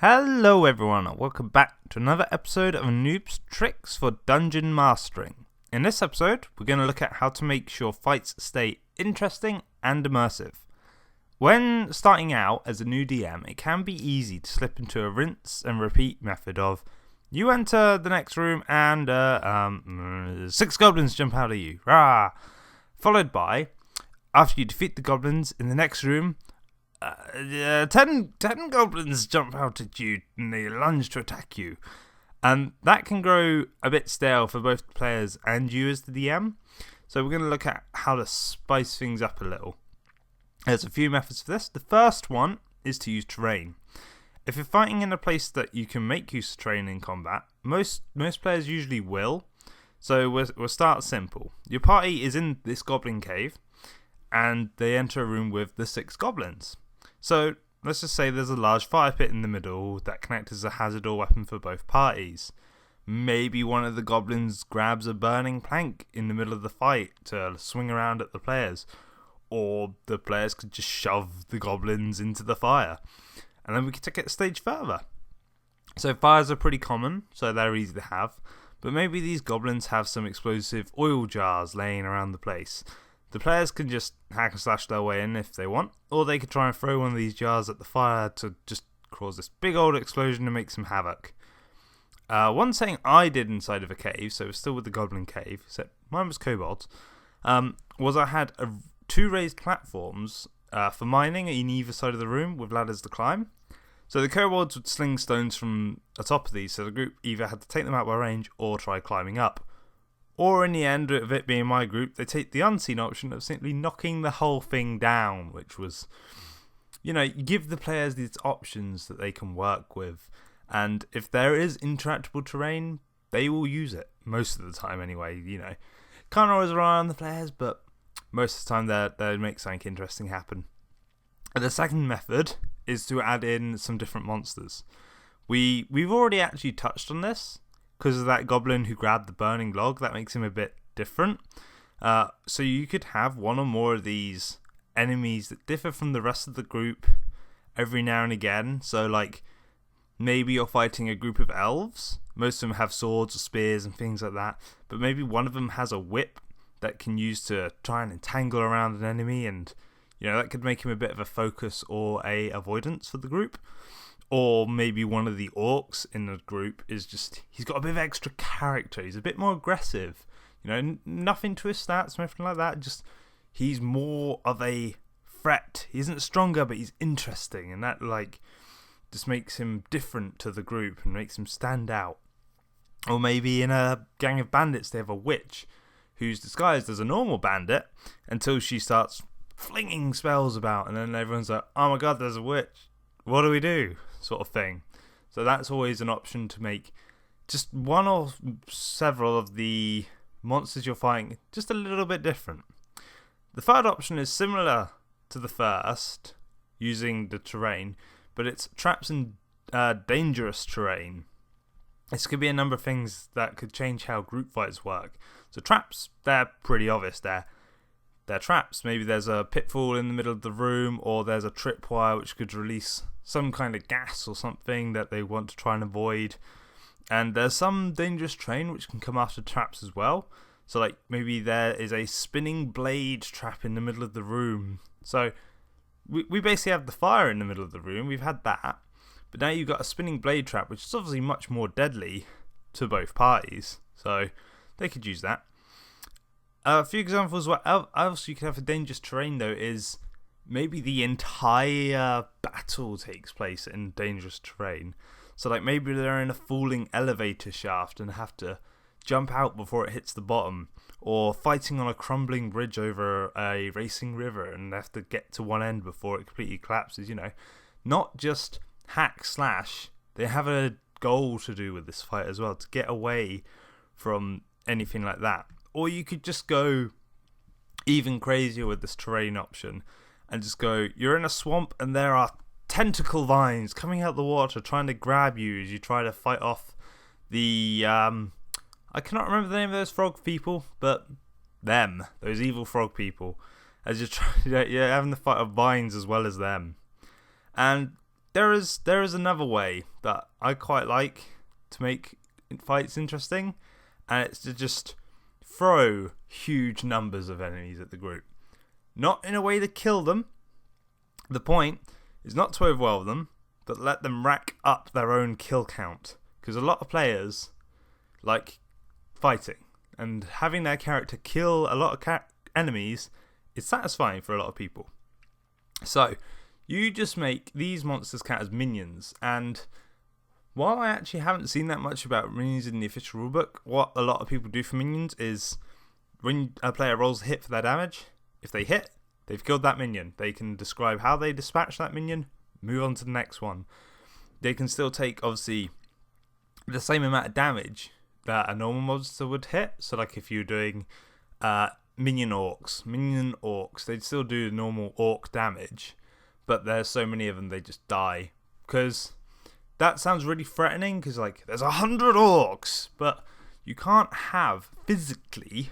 Hello everyone, and welcome back to another episode of Noob's Tricks for Dungeon Mastering. In this episode, we're going to look at how to make sure fights stay interesting and immersive. When starting out as a new DM, it can be easy to slip into a rinse and repeat method of you enter the next room and 6 goblins jump out at you, rah! Followed by, after you defeat the goblins in the next room, 10 goblins jump out at you and they lunge to attack you. And that can grow a bit stale for both the players and you as the DM. So we're going to look at how to spice things up a little. There's a few methods for this. The first one is to use terrain. If you're fighting in a place that you can make use of terrain in combat, most players usually will. So we'll start simple. Your party is in this goblin cave and they enter a room with the 6 goblins. So let's just say there's a large fire pit in the middle that can act as a hazard or weapon for both parties. Maybe one of the goblins grabs a burning plank in the middle of the fight to swing around at the players. Or the players could just shove the goblins into the fire. And then we could take it a stage further. So fires are pretty common, so they're easy to have. But maybe these goblins have some explosive oil jars laying around the place. The players can just hack and slash their way in if they want, or they could try and throw one of these jars at the fire to just cause this big old explosion and make some havoc. One thing I did inside of a cave, so it was still with the goblin cave, except mine was kobolds, was I had 2 raised platforms for mining in either side of the room with ladders to climb. So the kobolds would sling stones from the top of these, so the group either had to take them out by range or try climbing up. Or in the end of it being my group, they take the unseen option of simply knocking the whole thing down, which was, you give the players these options that they can work with. And if there is interactable terrain, they will use it. Most of the time anyway, Can't always rely on the players, but most of the time they'll make something interesting happen. And the second method is to add in some different monsters. We've already actually touched on this. Because of that goblin who grabbed the burning log, that makes him a bit different. So you could have one or more of these enemies that differ from the rest of the group every now and again. So like, maybe you're fighting a group of elves. Most of them have swords or spears and things like that. But maybe one of them has a whip that can use to try and entangle around an enemy. And, that could make him a bit of a focus or a avoidance for the group. Or maybe one of the orcs in the group is just, he's got a bit of extra character. He's a bit more aggressive. Nothing to his stats or anything like that. Just, he's more of a threat. He isn't stronger, but he's interesting. And that, just makes him different to the group and makes him stand out. Or maybe in a gang of bandits, they have a witch who's disguised as a normal bandit until she starts flinging spells about. And then everyone's like, oh my god, there's a witch. What do we do? Sort of thing. So that's always an option to make just one or several of the monsters you're fighting just a little bit different. The third option is similar to the first, using the terrain, but it's traps and dangerous terrain. This could be a number of things that could change how group fights work. So traps, they're pretty obvious. They're traps. Maybe there's a pitfall in the middle of the room, or there's a tripwire which could release some kind of gas or something that they want to try and avoid. And there's some dangerous terrain which can come after traps as well. So maybe there is a spinning blade trap in the middle of the room. So we basically have the fire in the middle of the room. We've had that. But now you've got a spinning blade trap, which is obviously much more deadly to both parties. So they could use that. A few examples what else you could have for dangerous terrain though is maybe the entire battle takes place in dangerous terrain. So maybe they're in a falling elevator shaft and have to jump out before it hits the bottom. Or fighting on a crumbling bridge over a racing river and they have to get to one end before it completely collapses, Not just hack slash, they have a goal to do with this fight as well, to get away from anything like that. Or you could just go even crazier with this terrain option and just go, you're in a swamp and there are tentacle vines coming out the water trying to grab you as you try to fight off the, I cannot remember the name of those frog people, but those evil frog people, as you're having the fight of vines as well as them. And there is another way that I quite like to make fights interesting, and it's to just throw huge numbers of enemies at the group. Not in a way to kill them. The point is not to overwhelm them, but let them rack up their own kill count. Because a lot of players like fighting, and having their character kill a lot of enemies is satisfying for a lot of people. So, you just make these monsters count as minions, and while I actually haven't seen that much about minions in the official rulebook, what a lot of people do for minions is when a player rolls a hit for their damage, if they hit, they've killed that minion. They can describe how they dispatch that minion, move on to the next one. They can still take, obviously, the same amount of damage that a normal monster would hit. So, like if you're doing minion orcs, they'd still do normal orc damage, but there's so many of them they just die. Because that sounds really threatening, because like there's 100 orcs, but you can't have physically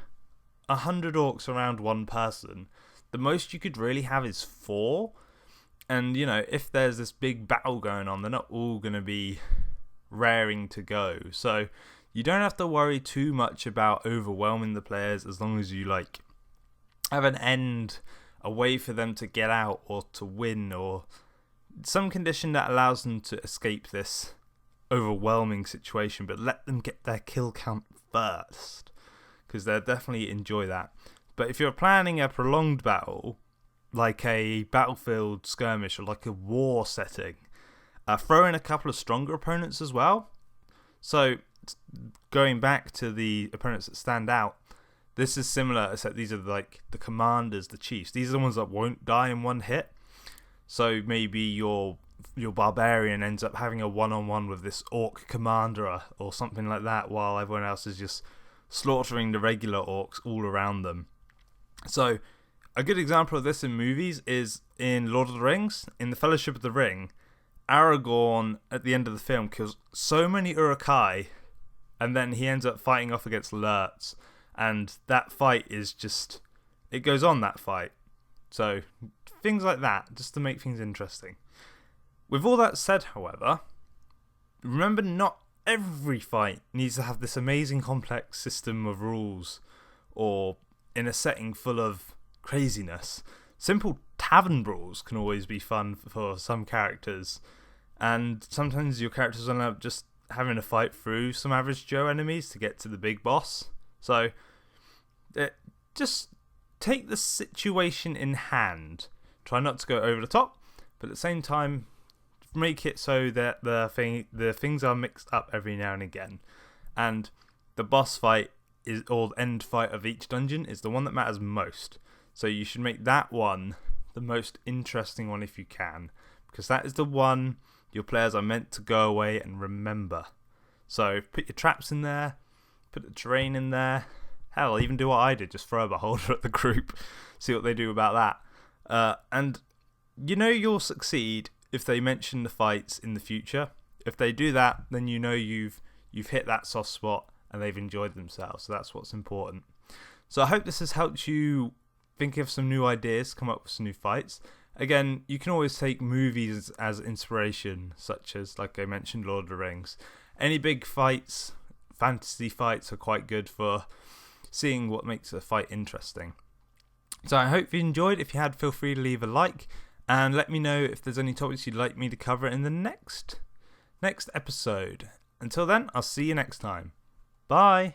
100 orcs around one person. The most you could really have is 4. And, you know, if there's this big battle going on, they're not all going to be raring to go. So you don't have to worry too much about overwhelming the players, as long as you like have an end, a way for them to get out or to win, or some condition that allows them to escape this overwhelming situation, but let them get their kill count first, because they'll definitely enjoy that. But if you're planning a prolonged battle, like a battlefield skirmish or like a war setting, throw in a couple of stronger opponents as well. So going back to the opponents that stand out, this is similar, except these are like the commanders, the chiefs. These are the ones that won't die in one hit. So maybe your barbarian ends up having a one-on-one with this orc commander or something like that, while everyone else is just slaughtering the regular orcs all around them. So a good example of this in movies is in Lord of the Rings. In the Fellowship of the Ring, Aragorn at the end of the film kills so many Uruk-hai, and then he ends up fighting off against Lurtz, and that fight is just, it goes on, that fight. So things like that, just to make things interesting. With all that said, however, remember, not every fight needs to have this amazing complex system of rules, or in a setting full of craziness. Simple tavern brawls can always be fun for some characters, and sometimes your characters end up just having to fight through some average Joe enemies to get to the big boss. So just take the situation in hand. Try not to go over the top, but at the same time make it so that the things are mixed up every now and again. And the boss fight is, or the end fight of each dungeon, is the one that matters most. So you should make that one the most interesting one if you can, because that is the one your players are meant to go away and remember. So put your traps in there, put the terrain in there. Hell, even do what I did, just throw a beholder at the group, see what they do about that. And you know you'll succeed if they mention the fights in the future. If they do that, then you know you've hit that soft spot and they've enjoyed themselves. So that's what's important. So I hope this has helped you think of some new ideas, come up with some new fights. Again, you can always take movies as inspiration, such as, like I mentioned, Lord of the Rings. Any big fights, fantasy fights, are quite good for seeing what makes a fight interesting. So I hope you enjoyed. If you had, feel free to leave a like, and let me know if there's any topics you'd like me to cover in the next episode. Until then, I'll see you next time. Bye!